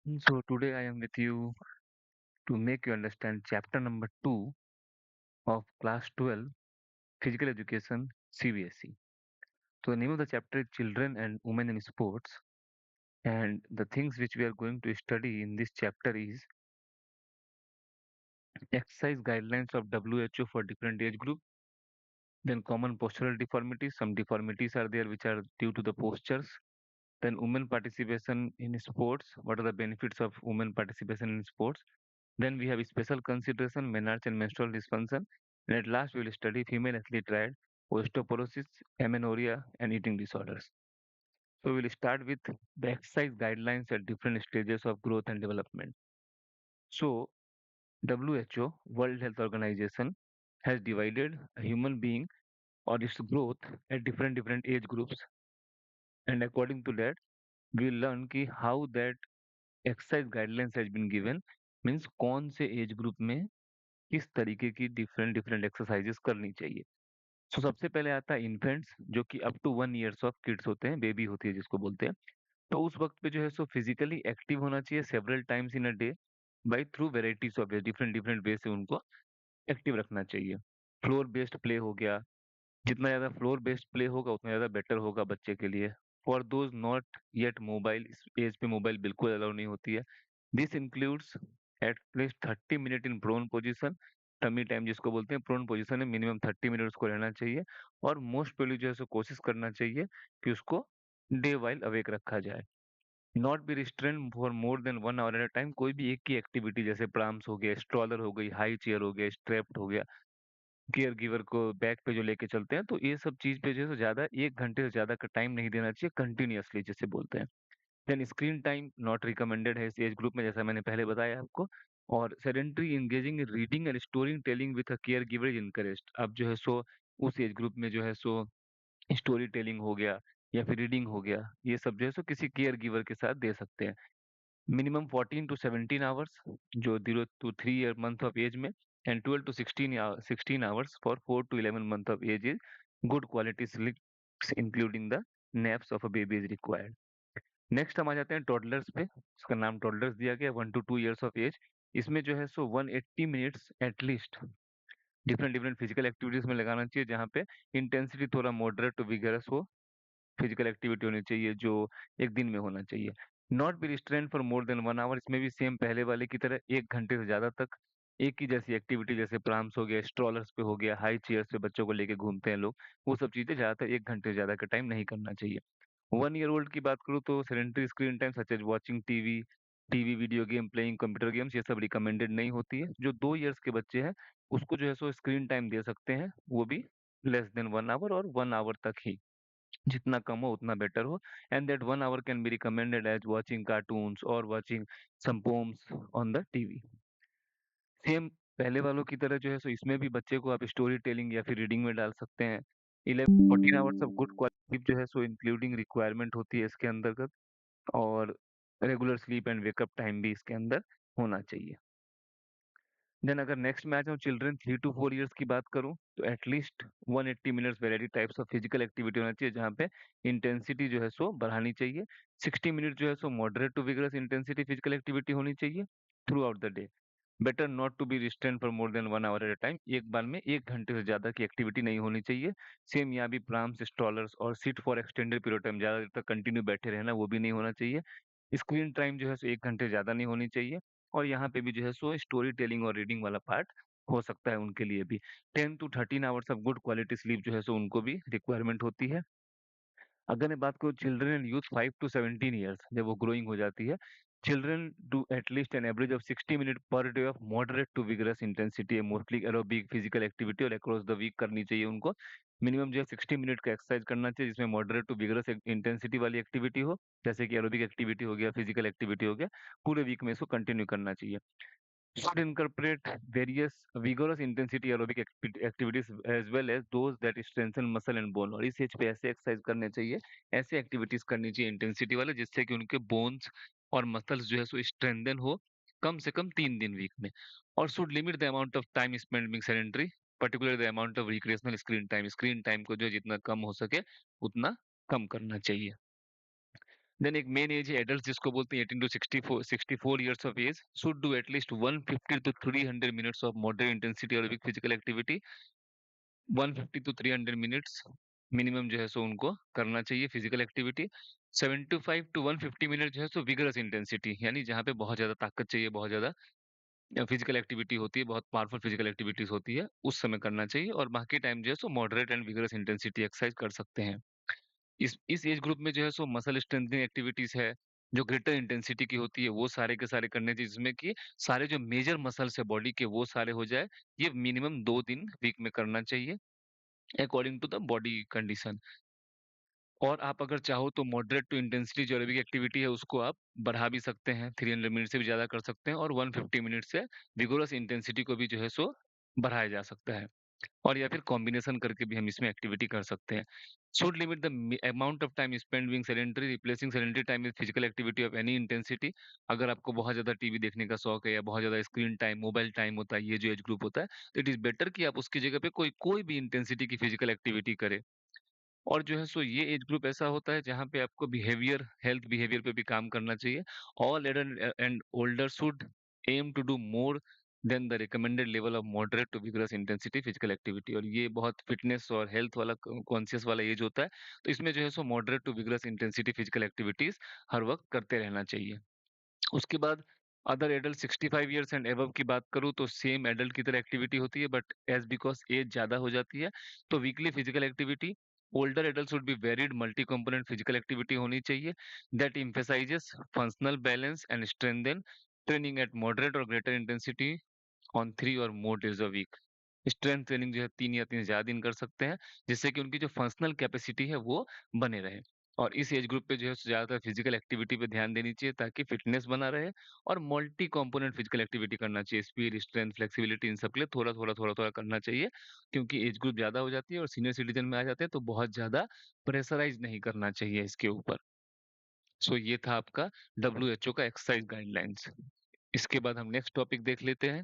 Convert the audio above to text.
So today I am with you to make you understand chapter number 2 of class 12 physical education CBSE. So the name of the chapter is Children and Women in Sports, and the things which we are going to study in this chapter is exercise guidelines of WHO for different age group, then common postural deformities. Some deformities are there which are due to the postures. Then women participation in sports. What are the benefits of women participation in sports? Then we have special consideration, menarche and menstrual dysfunction. And at last, we will study female athlete triad, osteoporosis, amenorrhea, and eating disorders. So we will start with the exercise guidelines at different stages of growth and development. So WHO, World Health Organization, has divided a human being or its growth at different age groups. And according to that, we will learn ki how that exercise guidelines has been given, means कौन से age group में किस तरीके की different exercises करनी चाहिए। सो सबसे पहले आता है इन्फेंट्स, जो कि up to 1 years of kids होते हैं, बेबी होती है जिसको बोलते हैं। तो उस वक्त पे जो है सो फिजिकली एक्टिव होना चाहिए several times in a day by through varieties of different way से उनको एक्टिव रखना चाहिए। फ्लोर बेस्ड प्ले हो गया, जितना ज़्यादा फ्लोर बेस्ड प्ले होगा उतना ज़्यादा बेटर होगा बच्चे के लिए। For those not yet mobile, इस एज पे मोबाइल बिल्कुल अलाउ नहीं होती है। This includes at least 30 minute in prone position. Tummy time जिसको बोलते हैं, प्रोन पोजिशन में मिनिमम 30 मिनट उसको रहना चाहिए। और मोस्ट प्रोबेबली जो है सो कोशिश करना चाहिए कि उसको डे वाइल अवेक रखा जाए। Not be restrain for more than 1 hour at a time. कोई भी एक की एक्टिविटी जैसे प्राम्स हो गया, स्ट्रॉलर हो गई, हाई चेयर हो गया, स्ट्रेप्ड हो गया, केयर गिवर को बैक पे जो लेके चलते हैं, तो ये सब चीज पे जो है ज्यादा 1 घंटे से ज्यादा का टाइम नहीं देना चाहिए कंटिन्यूअसली जिसे बोलते हैं। Then screen time not recommended है इस एज ग्रुप में, जैसा मैंने पहले बताया आपको। और sedentary engaging in reading and story telling with a care giver is encouraged. अब जो है सो उस एज ग्रुप में जो है सो स्टोरी टेलिंग हो गया या फिर रीडिंग हो गया, ये सब जो है सो किसी केयर गिवर के साथ दे सकते हैं। मिनिमम 14 to 17 आवर्स जो 0 to 3 मंथ ऑफ एज में, and 12 to 16 hours for 4 to 11 month of age is good quality sleep including the naps of a baby is required. Next हम आ जाते हैं टॉडलर्स पे। इसका नाम टॉडलर्स दिया गया, 1 to 2 ईयर्स ऑफ एज। इसमें जो है सो 180 minutes at least different physical activities में लगाना चाहिए, जहाँ पे इंटेंसिटी थोड़ा मॉडरेट टू विगरस हो। फिजिकल एक्टिविटी होनी चाहिए जो एक दिन में होना चाहिए। Not be restrain for more than 1 hour. इसमें भी सेम पहले वाले की तरह 1 घंटे से ज्यादा तक एक ही जैसी एक्टिविटी, जैसे प्राम्स हो गया, स्ट्रॉलर्स पे हो गया, हाई चेयर्स पे बच्चों को लेके घूमते हैं लोग, वो सब चीजें ज्यादातर 1 घंटे से ज्यादा का टाइम नहीं करना चाहिए। 1 ईयर ओल्ड की बात करूँ तो sedentary screen time such as watching TV, video game, playing computer games, ये सब रिकमेंडेड नहीं होती है। जो 2 ईयर्स के बच्चे हैं उसको जो है सो स्क्रीन टाइम दे सकते हैं, वो भी लेस देन 1 आवर और 1 आवर तक ही, जितना कम हो उतना बेटर हो। And that 1 hour can be recommended as watching cartoons और watching some poems on the TV. Same पहले वालों की तरह जो है सो इसमें भी बच्चे को आप स्टोरी टेलिंग या फिर रीडिंग में डाल सकते हैं। 11 14 आवर्स ऑफ गुड क्वालिटी जो है सो इंक्लूडिंग रिक्वायरमेंट होती है इसके अंतर्गत। और regular sleep and wake up time भी इसके अंदर होना चाहिए। देन अगर नेक्स्ट मैच में चिल्ड्रन 3 to 4 ईयर्स की बात करूं, तो at least 180 minutes variety types of physical activity होना चाहिए, जहाँ पे इंटेंसिटी जो है सो बढ़ानी चाहिए। 60 मिनट जो है सो moderate to vigorous intensity physical activity होनी चाहिए throughout the day. Better not to be restrain for more than 1 hour at a time. एक बार में 1 घंटे से ज्यादा की एक्टिविटी नहीं होनी चाहिए। सेम यहाँ भी प्राम्स, स्ट्रॉलर्स और sit for extended period time, ज्यादा देर तक कंटिन्यू बैठे रहना, वो भी नहीं होना चाहिए। स्क्रीन टाइम जो है सो 1 घंटे ज्यादा नहीं होनी चाहिए। और यहाँ पे भी जो है सो स्टोरी टेलिंग और रीडिंग वाला पार्ट हो सकता है उनके लिए भी। 10 to 13 hours of good quality sleep जो है सो उनको भी रिक्वायरमेंट होती है। अगर मैं बात करूँ children and youth 5 to 17 years, जब वो ग्रोइंग हो जाती है, children do at least an average of 60 minute per day of moderate to vigorous intensity, mostly aerobic physical activity, और अक्रॉस द वीक करनी चाहिए उनको। मिनिमम जो है 60 मिनट का एक्सरसाइज करना चाहिए, जिसमें मॉडरेट टू विगरस इंटेंसिटी वाली एक्टिविटी हो, जैसे कि एरोबिक एक्टिविटी हो गया, फिजिकल एक्टिविटी हो गया। पूरे वीक में इसको कंटिन्यू करना चाहिए। should incorporate various vigorous intensity aerobic activities as well as those that strengthen muscle and bone। और इस एज पे ऐसे एक्सरसाइज करने चाहिए, ऐसे एक्टिविटीज करनी चाहिए इंटेंसिटी वाले, जिससे कि उनके बोन्स और मसल्स जो है सो स्ट्रेंथन हो, कम से कम 3 दिन वीक में। और should limit the amount of time spend being sedentary, particular the amount of recreational screen time. Screen time को जो जितना कम हो सके उतना कम करना चाहिए। देन एक मेन एज है एडल्ट जिसको बोलते हैं 18 to 64 years of age should do at least 150 to 300 minutes of moderate intensity और week physical activity. 150 to 300 minutes minimum जो है सो उनको करना चाहिए फिजिकल एक्टिविटी। 75 टू 150 मिनट जो है सो विगरस इंटेंसिटी, यानी जहाँ पे बहुत ज्यादा ताकत चाहिए, बहुत ज्यादा फिजिकल एक्टिविटी होती है, बहुत पावरफुल फिजिकल एक्टिविटीज होती है, उस समय करना चाहिए। और बाकी टाइम जो है सो moderate and vigorous intensity exercise कर सकते हैं। इस एज ग्रुप में जो है सो मसल स्ट्रेंथनिंग एक्टिविटीज है जो ग्रेटर इंटेंसिटी की होती है, वो सारे के सारे करने चाहिए, जिसमें कि सारे जो मेजर मसल्स है बॉडी के वो सारे हो जाए। ये मिनिमम 2 दिन वीक में करना चाहिए according to the body condition. और आप अगर चाहो तो मॉडरेट टू इंटेंसिटी जो एरोबिक एक्टिविटी है उसको आप बढ़ा भी सकते हैं, 300 मिनट से भी ज्यादा कर सकते हैं, और 150 मिनट से विगोरस इंटेंसिटी को भी जो है सो बढ़ाया जा सकता है। और या फिर कॉम्बिनेशन करके भी हम इसमें एक्टिविटी कर सकते हैं। Should limit the amount of time spend being sedentary, replacing sedentary time with physical activity of any intensity. अगर आपको बहुत ज्यादा टीवी देखने का शौक है या बहुत ज्यादा स्क्रीन टाइम, मोबाइल टाइम होता है, ये जो एज ग्रुप होता है, तो इट इज बेटर कि आप उसकी जगह पे कोई कोई भी इंटेंसिटी की फिजिकल एक्टिविटी करें। और जो है सो ये एज ग्रुप ऐसा होता है जहाँ पे आपको बिहेवियर, हेल्थ बिहेवियर पे भी काम करना चाहिए। All adult and older should aim to do more than the recommended level of moderate to vigorous intensity physical activity. और ये बहुत फिटनेस और हेल्थ वाला कॉन्शियस वाला एज होता है, तो इसमें जो है सो moderate to vigorous intensity physical activities हर वक्त करते रहना चाहिए। उसके बाद other adult 65 years and above की बात करूँ तो सेम एडल्ट की तरह एक्टिविटी होती है, बट एज बिकॉज एज ज्यादा हो जाती है तो weekly physical activity. Older adult would be varied multi component physical activity होनी चाहिए that emphasizes functional balance and strengthen training at moderate और ग्रेटर इंटेंसिटी ऑन 3 और more days a week। Strength training जो है 3 या 3 से ज्यादा दिन कर सकते हैं, जिससे कि उनकी जो फंक्शनल कैपेसिटी है वो बने रहे। और इस एज ग्रुप पे जो है ज्यादातर फिजिकल एक्टिविटी पे ध्यान देनी चाहिए ताकि फिटनेस बना रहे। और मल्टी कंपोनेंट फिजिकल एक्टिविटी करना चाहिए, स्पीड, स्ट्रेंथ, फ्लेक्सिबिलिटी, इन सब के लिए थोड़ा थोड़ा थोड़ा थोड़ा करना चाहिए, क्योंकि एज ग्रुप ज्यादा हो जाती है और सीनियर सिटीजन में आ जाते हैं तो बहुत ज्यादा प्रेशराइज नहीं करना चाहिए इसके ऊपर। सो ये था आपका WHO का एक्सरसाइज गाइडलाइंस। इसके बाद हम नेक्स्ट टॉपिक देख लेते हैं।